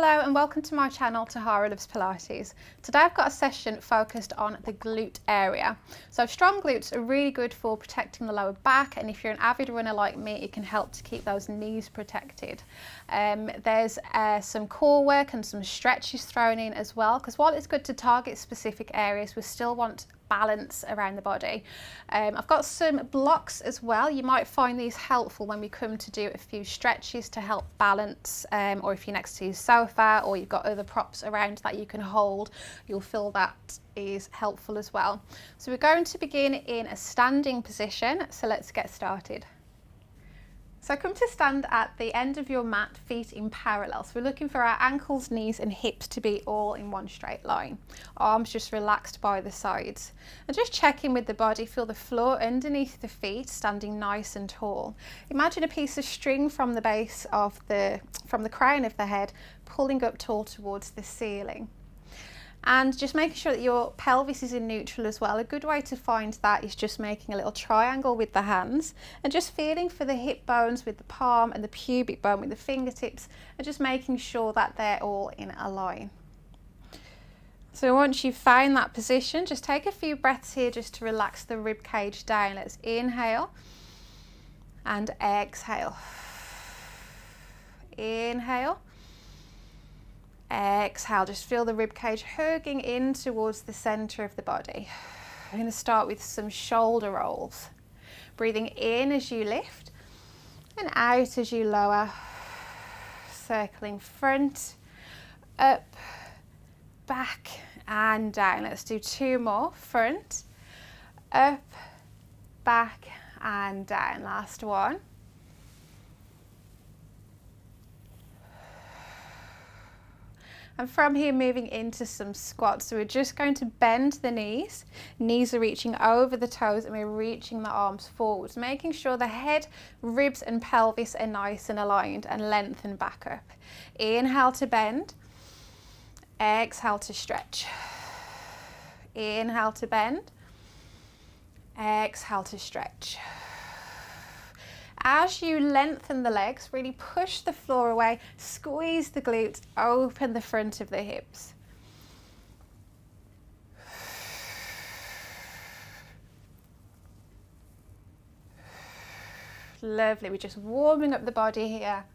Hello and welcome to my channel, Tahara Loves Pilates. Today I've got a session focused on the glute area. So strong glutes are really good for protecting the lower back, and if you're an avid runner like me, it can help to keep those knees protected. There's some core work and some stretches thrown in as well, because while it's good to target specific areas, we still want balance around the body. I've got some blocks as well. You might find these helpful when we come to do a few stretches to help balance, or if you're next to your sofa or you've got other props around that you can hold, you'll feel that is helpful as well. So we're going to begin in a standing position, so let's get started. So come to stand at the end of your mat, feet in parallel. So we're looking for our ankles, knees and hips to be all in one straight line. Arms just relaxed by the sides. And just check in with the body, feel the floor underneath the feet standing nice and tall. Imagine a piece of string from the base of from the crown of the head pulling up tall towards the ceiling. And just making sure that your pelvis is in neutral as well. A good way to find that is just making a little triangle with the hands and just feeling for the hip bones with the palm and the pubic bone with the fingertips, and just making sure that they're all in a line. So once you've found that position, just take a few breaths here just to relax the rib cage down. Let's inhale and exhale. Inhale. Exhale, just feel the rib cage hugging in towards the center of the body. We're going to start with some shoulder rolls. Breathing in as you lift and out as you lower. Circling front, up, back and down. Let's do two more. Front, up, back and down. Last one. And from here, moving into some squats. So we're just going to bend the knees. Knees are reaching over the toes and we're reaching the arms forwards, making sure the head, ribs and pelvis are nice and aligned and lengthen back up. Inhale to bend. Exhale to stretch. Inhale to bend. Exhale to stretch. As you lengthen the legs, really push the floor away, squeeze the glutes, open the front of the hips. Lovely, we're just warming up the body here.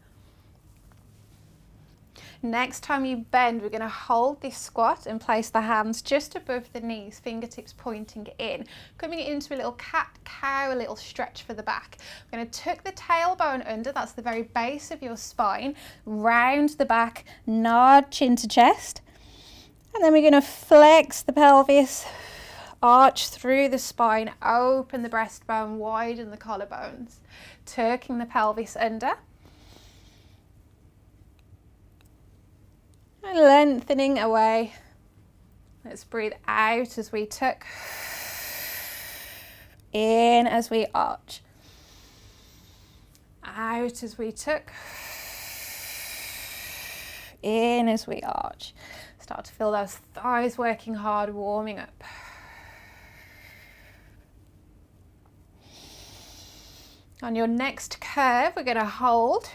Next time you bend, we're going to hold this squat and place the hands just above the knees, fingertips pointing in, coming into a little cat-cow, a little stretch for the back. We're going to tuck the tailbone under, that's the very base of your spine, round the back, nod chin to chest, and then we're going to flex the pelvis, arch through the spine, open the breastbone, widen the collarbones, tucking the pelvis under. And lengthening away. Let's breathe out as we tuck. In as we arch. Out as we tuck. In as we arch. Start to feel those thighs working hard, warming up. On your next curve, we're going to hold.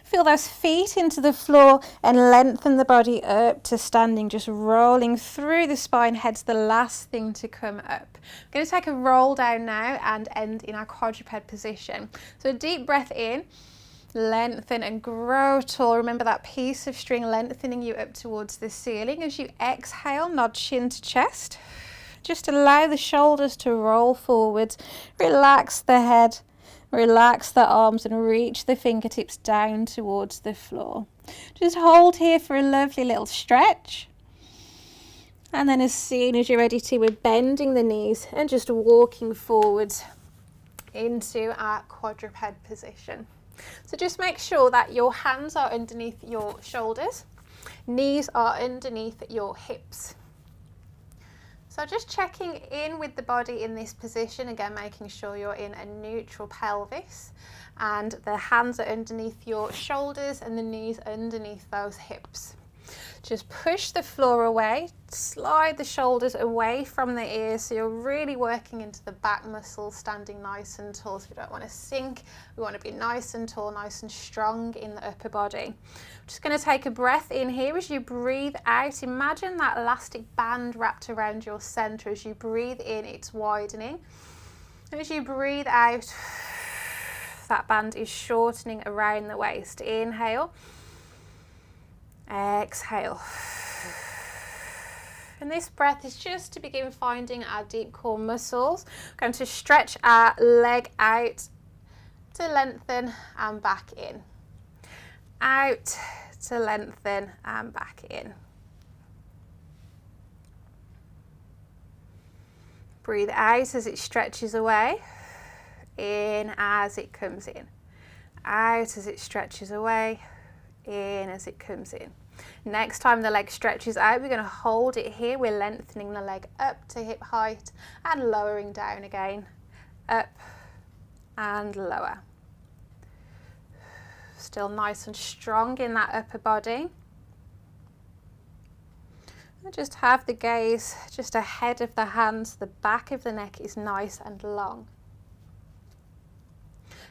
Feel those feet into the floor and lengthen the body up to standing, just rolling through the spine. Head's the last thing to come up. I'm going to take a roll down now and end in our quadruped position. So a deep breath in, lengthen and grow tall. Remember that piece of string lengthening you up towards the ceiling. As you exhale, nod chin to chest. Just allow the shoulders to roll forwards. Relax the head. Relax the arms and reach the fingertips down towards the floor. Just hold here for a lovely little stretch. And then as soon as you're ready to, we're bending the knees and just walking forwards into our quadruped position. So just make sure that your hands are underneath your shoulders, knees are underneath your hips. So just checking in with the body in this position, again making sure you're in a neutral pelvis and the hands are underneath your shoulders and the knees underneath those hips. Just push the floor away, slide the shoulders away from the ears, so you're really working into the back muscles, standing nice and tall. So we don't want to sink, we want to be nice and tall, nice and strong in the upper body. Just going to take a breath in here. As you breathe out, imagine that elastic band wrapped around your center. As you breathe in, it's widening. And as you breathe out, that band is shortening around the waist. Inhale. Exhale. And this breath is just to begin finding our deep core muscles. We're going to stretch our leg out to lengthen and back in. Out to lengthen and back in. Breathe out as it stretches away. In as it comes in. Out as it stretches away. In as it comes in. Next time the leg stretches out, we're going to hold it here. We're lengthening the leg up to hip height and lowering down again. Up and lower. Still nice and strong in that upper body. And just have the gaze just ahead of the hands. The back of the neck is nice and long.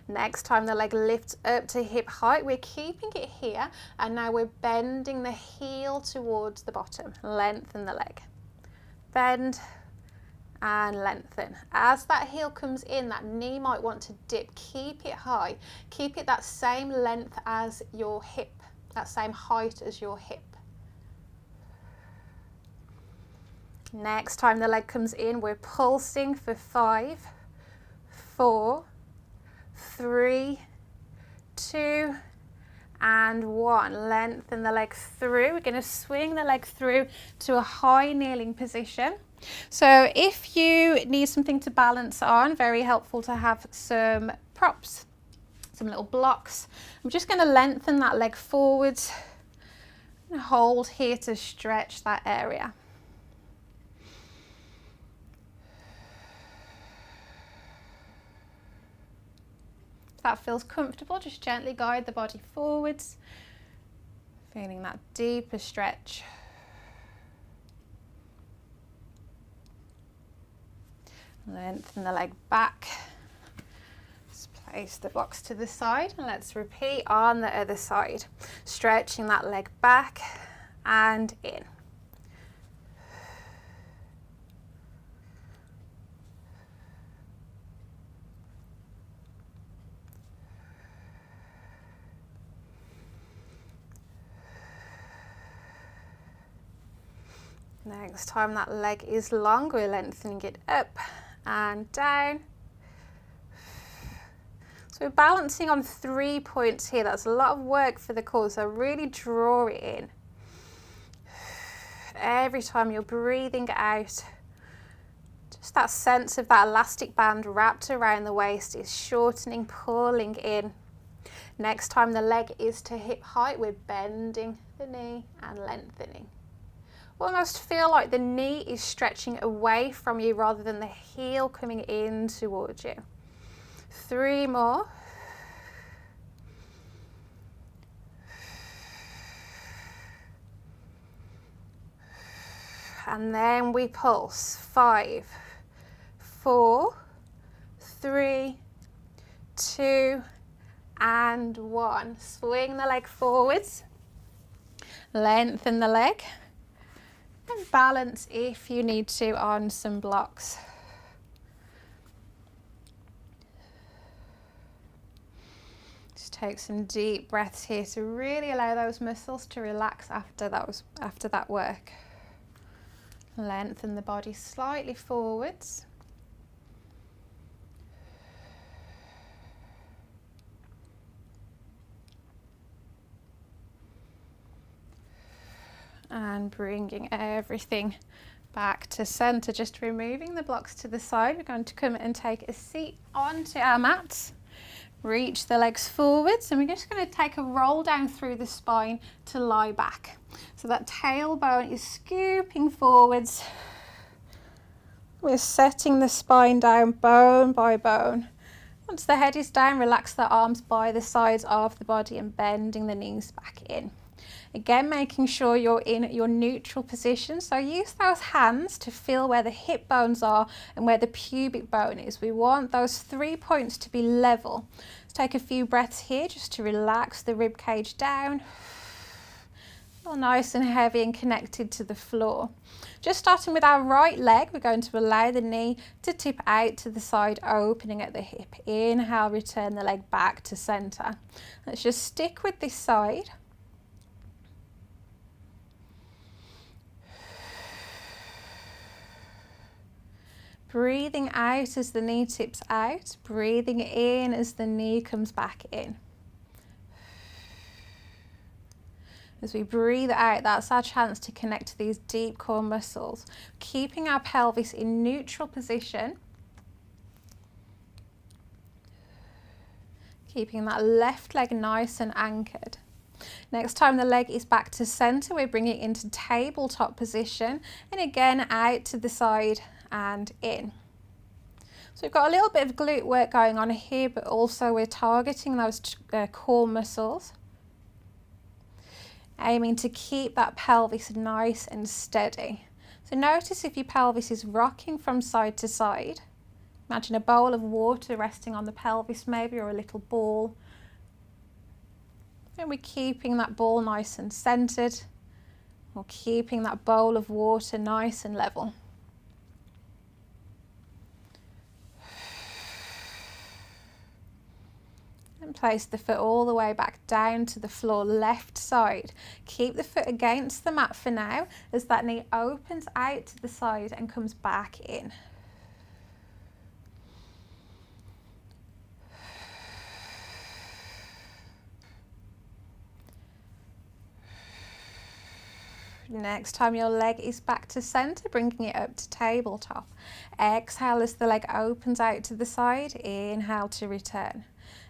Next time the leg lifts up to hip height, we're keeping it here, and now we're bending the heel towards the bottom. Lengthen the leg. Bend and lengthen. As that heel comes in, that knee might want to dip. Keep it high. Keep it that same length as your hip, that same height as your hip. Next time the leg comes in, we're pulsing for 5, 4, 3, 2, and 1. Lengthen the leg through. We're going to swing the leg through to a high kneeling position. So if you need something to balance on, very helpful to have some props, some little blocks. I'm just going to lengthen that leg forwards and hold here to stretch that area. If that feels comfortable, just gently guide the body forwards, feeling that deeper stretch. Lengthen the leg back. Just place the blocks to the side and let's repeat on the other side. Stretching that leg back and in. Next time that leg is long, we're lengthening it up and down. So we're balancing on 3 points here. That's a lot of work for the core, so really draw it in. Every time you're breathing out, just that sense of that elastic band wrapped around the waist is shortening, pulling in. Next time the leg is to hip height, we're bending the knee and lengthening. Almost feel like the knee is stretching away from you rather than the heel coming in towards you. 3 more. And then we pulse. 5, 4, 3, 2, and 1. Swing the leg forwards. Lengthen the leg. And balance if you need to on some blocks. Just take some deep breaths here to really allow those muscles to relax after that work. Lengthen the body slightly forwards. And bringing everything back to center, just removing the blocks to the side. We're going to come and take a seat onto our mats. Reach the legs forwards, and we're just going to take a roll down through the spine to lie back. So that tailbone is scooping forwards. We're setting the spine down bone by bone. Once the head is down, relax the arms by the sides of the body and bending the knees back in. Again, making sure you're in your neutral position. So use those hands to feel where the hip bones are and where the pubic bone is. We want those 3 points to be level. Let's take a few breaths here just to relax the rib cage down. Feel nice and heavy and connected to the floor. Just starting with our right leg, we're going to allow the knee to tip out to the side, opening at the hip. Inhale, return the leg back to center. Let's just stick with this side. Breathing out as the knee tips out, breathing in as the knee comes back in. As we breathe out, that's our chance to connect to these deep core muscles, keeping our pelvis in neutral position, keeping that left leg nice and anchored. Next time the leg is back to center, we're bringing it into tabletop position, and again out to the side and in. So we've got a little bit of glute work going on here, but also we're targeting those core muscles, aiming to keep that pelvis nice and steady. So notice if your pelvis is rocking from side to side. Imagine a bowl of water resting on the pelvis maybe, or a little ball. And we're keeping that ball nice and centered, or keeping that bowl of water nice and level. And place the foot all the way back down to the floor, left side. Keep the foot against the mat for now as that knee opens out to the side and comes back in. Next time your leg is back to center, bringing it up to tabletop. Exhale as the leg opens out to the side. Inhale to return.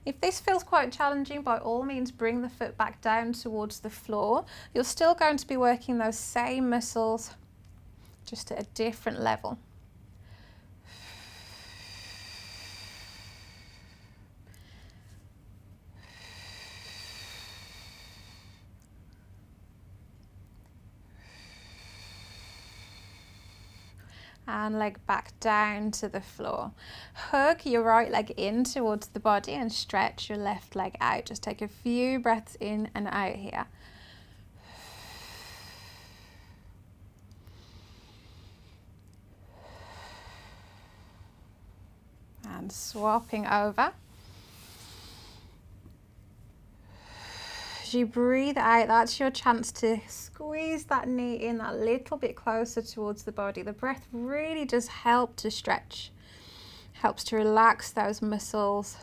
If this feels quite challenging, by all means bring the foot back down towards the floor. You're still going to be working those same muscles, just at a different level. And leg back down to the floor. Hug your right leg in towards the body and stretch your left leg out. Just take a few breaths in and out here. And swapping over. As you breathe out, that's your chance to squeeze that knee in that little bit closer towards the body. The breath really does help to stretch, helps to relax those muscles.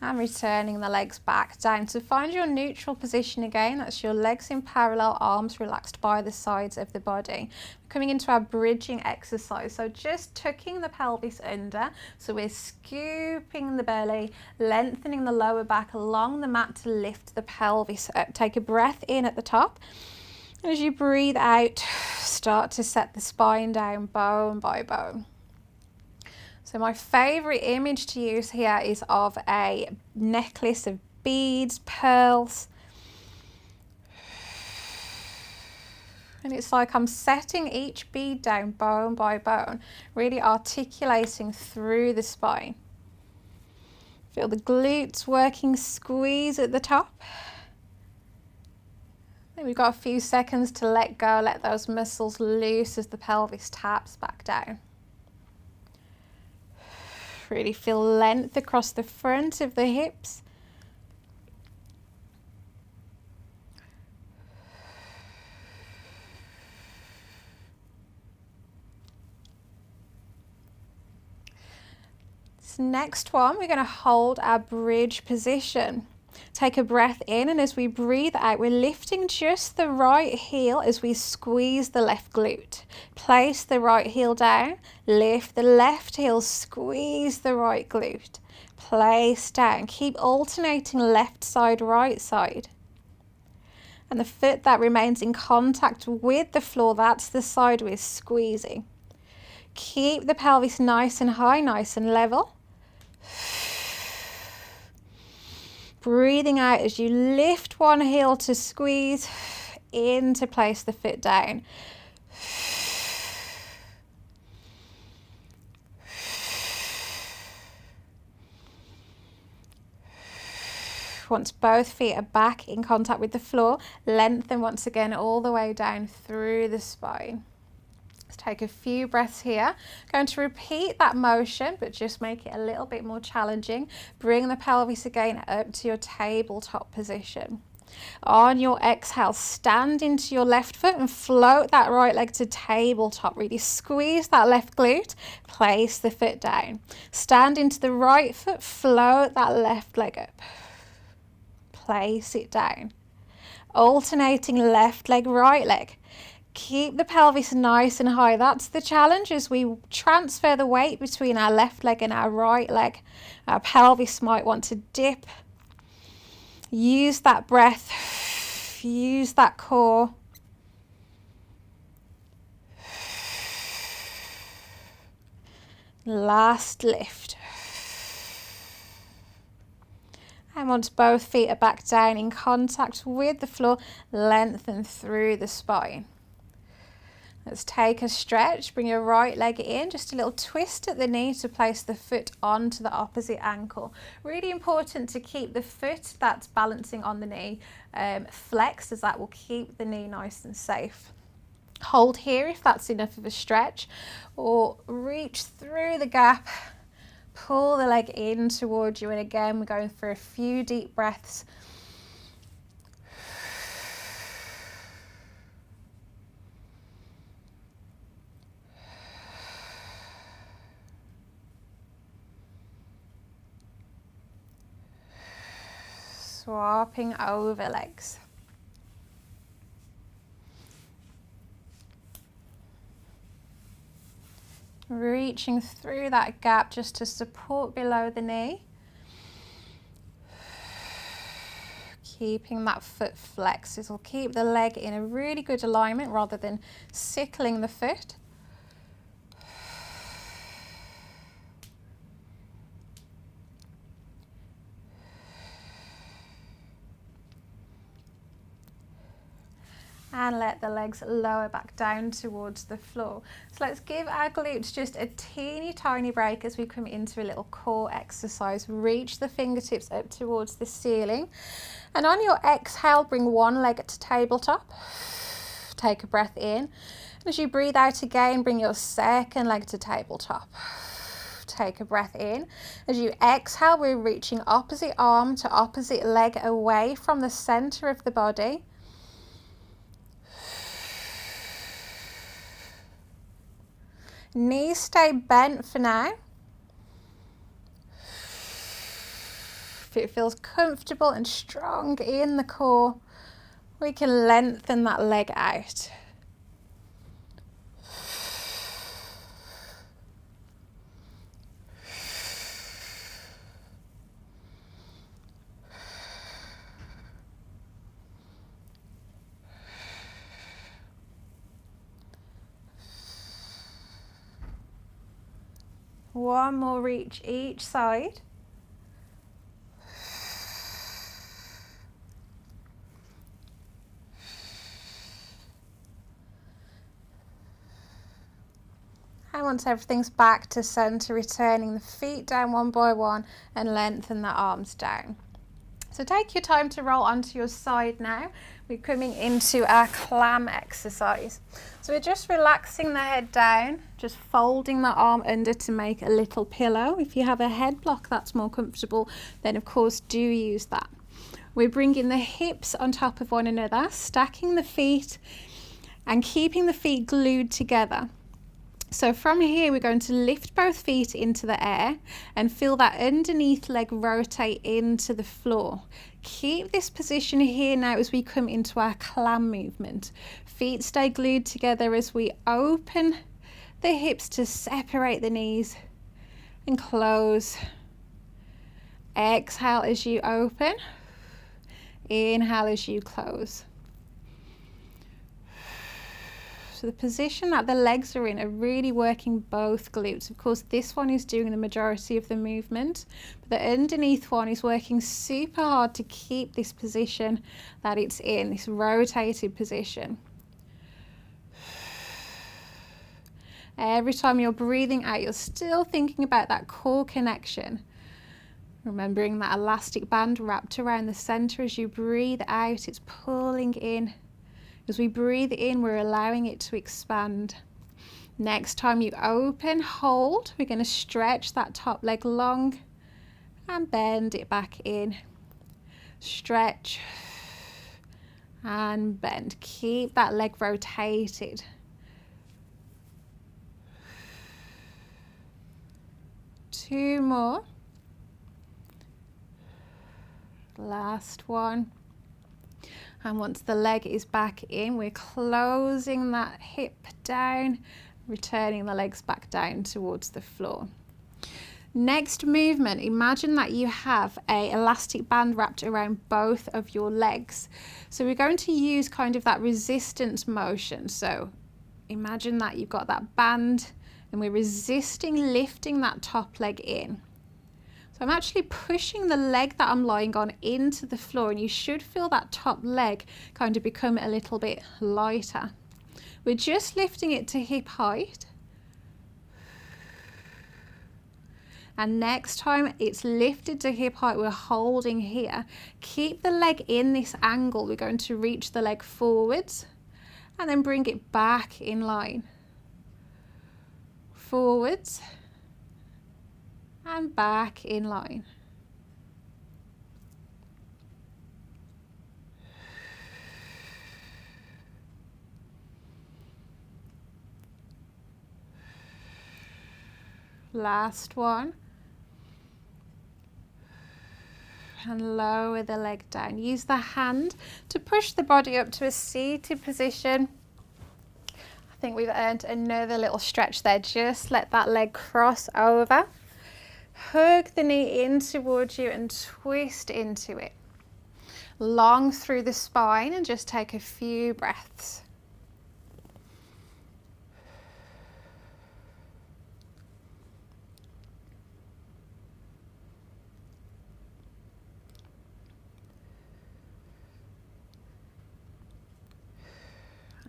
And returning the legs back down. So find your neutral position again. That's your legs in parallel, arms relaxed by the sides of the body. Coming into our bridging exercise. So just tucking the pelvis under. So we're scooping the belly, lengthening the lower back along the mat to lift the pelvis up. Take a breath in at the top. And as you breathe out, start to set the spine down bone by bone. So my favourite image to use here is of a necklace of beads, pearls. And it's like I'm setting each bead down bone by bone, really articulating through the spine. Feel the glutes working, squeeze at the top. Then we've got a few seconds to let go, let those muscles loose as the pelvis taps back down. Really feel length across the front of the hips. This next one, we're going to hold our bridge position. Take a breath in, and as we breathe out, we're lifting just the right heel as we squeeze the left glute. Place the right heel down, lift the left heel, squeeze the right glute. Place down, keep alternating left side, right side. And the foot that remains in contact with the floor, that's the side we're squeezing. Keep the pelvis nice and high, nice and level. Breathing out as you lift one heel to squeeze in to place the foot down. Once both feet are back in contact with the floor, lengthen once again all the way down through the spine. Let's take a few breaths here. Going to repeat that motion, but just make it a little bit more challenging. Bring the pelvis again up to your tabletop position. On your exhale, stand into your left foot and float that right leg to tabletop. Really squeeze that left glute, place the foot down. Stand into the right foot, float that left leg up. Place it down. Alternating left leg, right leg. Keep the pelvis nice and high. That's the challenge as we transfer the weight between our left leg and our right leg. Our pelvis might want to dip. Use that breath. Use that core. Last lift. And once both feet are back down in contact with the floor, lengthen through the spine. Let's take a stretch. Bring your right leg in, just a little twist at the knee to place the foot onto the opposite ankle. Really important to keep the foot that's balancing on the knee flexed, as that will keep the knee nice and safe. Hold here if that's enough of a stretch, or reach through the gap. Pull the leg in towards you, and again we're going for a few deep breaths. Swapping over legs. Reaching through that gap just to support below the knee. Keeping that foot flexed. This will keep the leg in a really good alignment rather than sickling the foot. And let the legs lower back down towards the floor. So let's give our glutes just a teeny tiny break as we come into a little core exercise. Reach the fingertips up towards the ceiling. And on your exhale, bring one leg to tabletop. Take a breath in. As you breathe out again, bring your second leg to tabletop. Take a breath in. As you exhale, we're reaching opposite arm to opposite leg away from the center of the body. Knees stay bent for now. If it feels comfortable and strong in the core, we can lengthen that leg out. One more reach each side. And once everything's back to center, returning the feet down one by one and lengthen the arms down. So take your time to roll onto your side now. We're coming into our clam exercise. So we're just relaxing the head down, just folding the arm under to make a little pillow. If you have a head block that's more comfortable, then of course do use that. We're bringing the hips on top of one another, stacking the feet and keeping the feet glued together. So from here, we're going to lift both feet into the air and feel that underneath leg rotate into the floor. Keep this position here now as we come into our clam movement. Feet stay glued together as we open the hips to separate the knees and close. Exhale as you open. Inhale as you close. So the position that the legs are in are really working both glutes. Of course, this one is doing the majority of the movement, but the underneath one is working super hard to keep this position that it's in, this rotated position. Every time you're breathing out, you're still thinking about that core connection. Remembering that elastic band wrapped around the center. As you breathe out, it's pulling in. As we breathe in, we're allowing it to expand. Next time you open, hold. We're going to stretch that top leg long and bend it back in. Stretch and bend. Keep that leg rotated. Two more. Last one. And once the leg is back in, we're closing that hip down, returning the legs back down towards the floor. Next movement, imagine that you have an elastic band wrapped around both of your legs. So we're going to use kind of that resistance motion. So imagine that you've got that band and we're resisting lifting that top leg in. So I'm actually pushing the leg that I'm lying on into the floor, and you should feel that top leg kind of become a little bit lighter. We're just lifting it to hip height. And next time it's lifted to hip height, we're holding here. Keep the leg in this angle. We're going to reach the leg forwards and then bring it back in line. Forwards and back in line. Last one. And lower the leg down. Use the hand to push the body up to a seated position. I think we've earned another little stretch there. Just let that leg cross over. Hug the knee in towards you and twist into it. Long through the spine and just take a few breaths.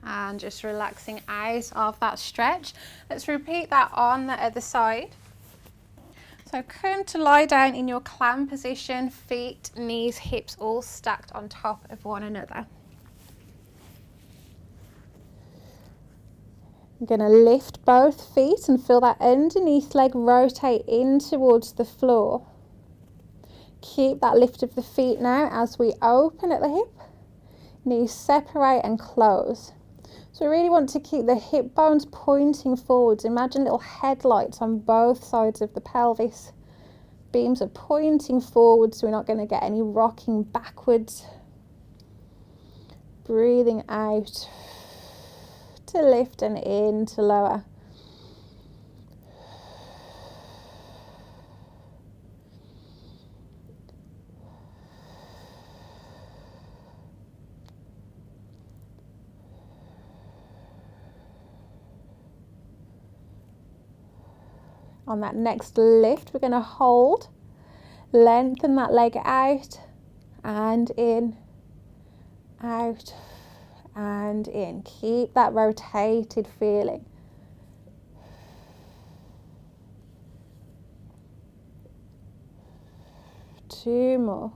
And just relaxing out of that stretch. Let's repeat that on the other side. So come to lie down in your clam position, feet, knees, hips all stacked on top of one another. I'm going to lift both feet and feel that underneath leg rotate in towards the floor. Keep that lift of the feet now as we open at the hip. Knees separate and close. So we really want to keep the hip bones pointing forwards. Imagine little headlights on both sides of the pelvis. Beams are pointing forwards, so we're not going to get any rocking backwards. Breathing out to lift and in to lower. On that next lift, we're going to hold, lengthen that leg out and in, out and in. Keep that rotated feeling. Two more.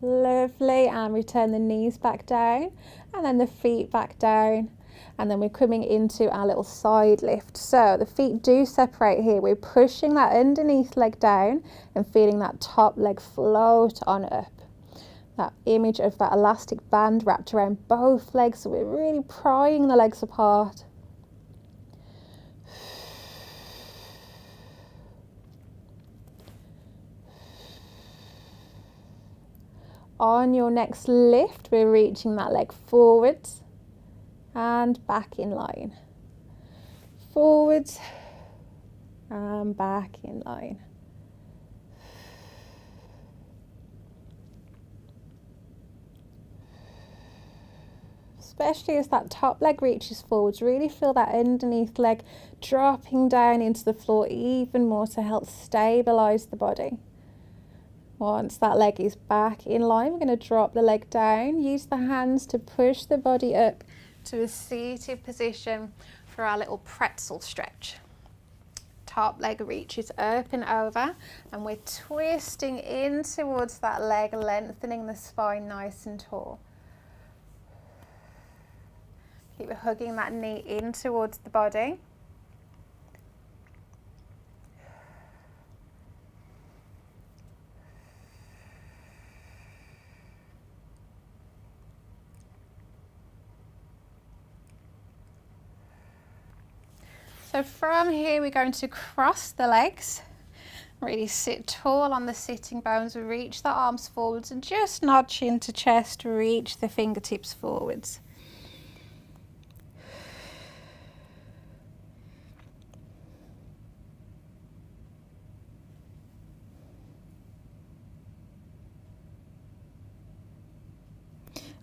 Lovely, and return the knees back down and then the feet back down. And then we're coming into our little side lift. So the feet do separate here. We're pushing that underneath leg down and feeling that top leg float on up. That image of that elastic band wrapped around both legs. So we're really prying the legs apart. On your next lift, we're reaching that leg forwards and back in line. Forwards and back in line. especially as that top leg reaches forwards. Really feel that underneath leg dropping down into the floor even more to help stabilize the body. Once that leg is back in line, we're going to drop the leg down. Use the hands to push the body up to a seated position for our little pretzel stretch. Top leg reaches up and over, and we're twisting in towards that leg, lengthening the spine nice and tall. Keep hugging that knee in towards the body. So from here, we're going to cross the legs, really sit tall on the sitting bones, reach the arms forwards and just nod chin to chest, reach the fingertips forwards.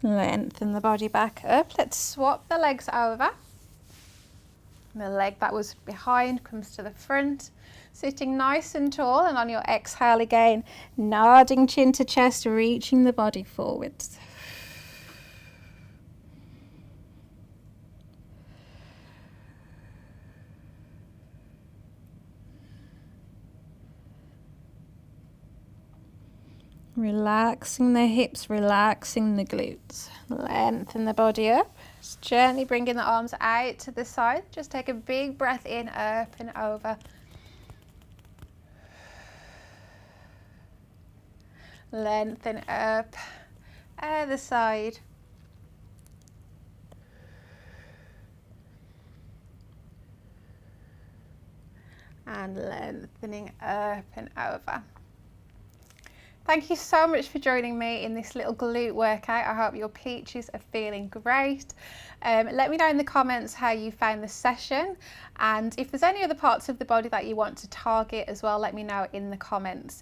Lengthen the body back up. Let's swap the legs over. The leg that was behind comes to the front, sitting nice and tall, and on your exhale again, nodding chin to chest, reaching the body forwards. Relaxing the hips, relaxing the glutes. Lengthen the body up. Just gently bringing the arms out to the side. Just take a big breath in, up and over. Lengthen up, other side. And lengthening up and over. Thank you so much for joining me in this little glute workout. I hope your peaches are feeling great. Let me know in the comments how you found the session, and if there's any other parts of the body that you want to target as well, let me know in the comments.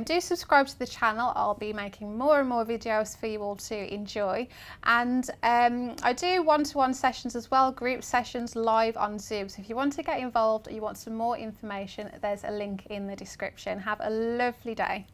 Do subscribe to the channel. I'll be making more and more videos for you all to enjoy, and I do one-to-one sessions as well, group sessions live on Zoom. So if you want to get involved or you want some more information, there's a link in the description. Have a lovely day.